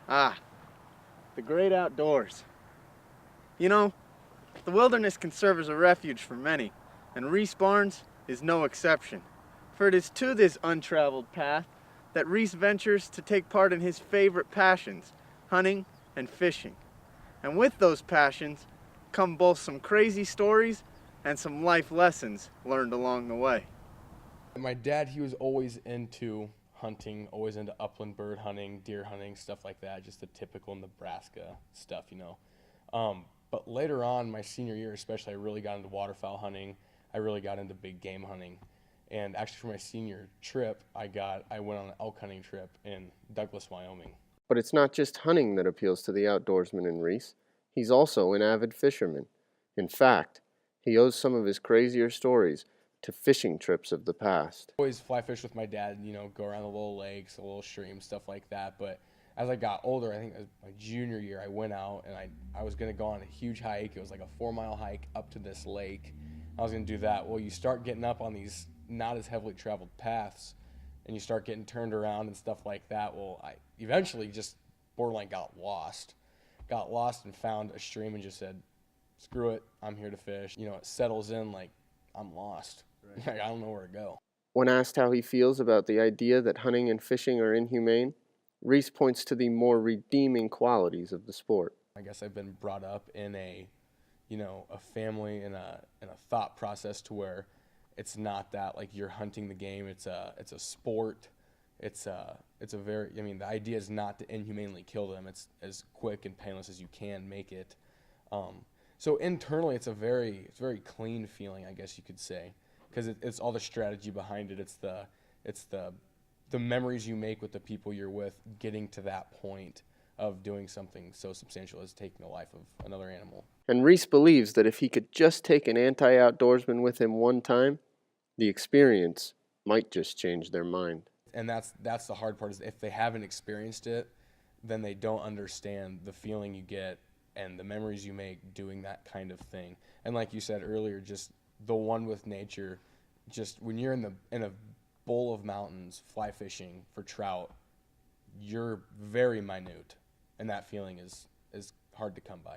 Ah, the great outdoors. You know, the wilderness can serve as a refuge for many, and Reese Barnes is no exception. For it is to this untraveled path that Reese ventures to take part in his favorite passions, hunting and fishing. And with those passions come both some crazy stories and some life lessons learned along the way. My dad, he was always into hunting, always into upland bird hunting, deer hunting, stuff like that, just the typical Nebraska stuff, you know. But later on, my senior year especially, I really got into waterfowl hunting. I really got into big game hunting. And actually, for my senior trip, I went on an elk hunting trip in Douglas, Wyoming. But it's not just hunting that appeals to the outdoorsman in Reese. He's also an avid fisherman. In fact, he owes some of his crazier stories to fishing trips of the past. Always fly fish with my dad, you know, go around the little lakes, the little streams, stuff like that. But as I got older, I think it was my junior year, I went out and I was going to go on a huge hike. It was like a 4 mile hike up to this lake. I was going to do that. Well, you start getting up on these not as heavily traveled paths and you start getting turned around and stuff like that. Well, I eventually just borderline got lost. Got lost and found a stream and just said, screw it, I'm here to fish. You know, it settles in like I'm lost. Right. Like, I don't know where to go. When asked how he feels about the idea that hunting and fishing are inhumane, Reese points to the more redeeming qualities of the sport. I guess I've been brought up in a family and a thought process to where it's not that like you're hunting the game. It's a sport. It's a very, I mean, the idea is not to inhumanely kill them. It's as quick and painless as you can make it. So internally, it's very clean feeling, I guess you could say, because it's all the strategy behind it. It's the memories you make with the people you're with, getting to that point of doing something so substantial as taking the life of another animal. And Reese believes that if he could just take an anti outdoorsman with him one time, the experience might just change their mind. And that's the hard part, is if they haven't experienced it, then they don't understand the feeling you get and the memories you make doing that kind of thing. And like you said earlier, just the one with nature, just when you're in a bowl of mountains fly fishing for trout, you're very minute, and that feeling is hard to come by.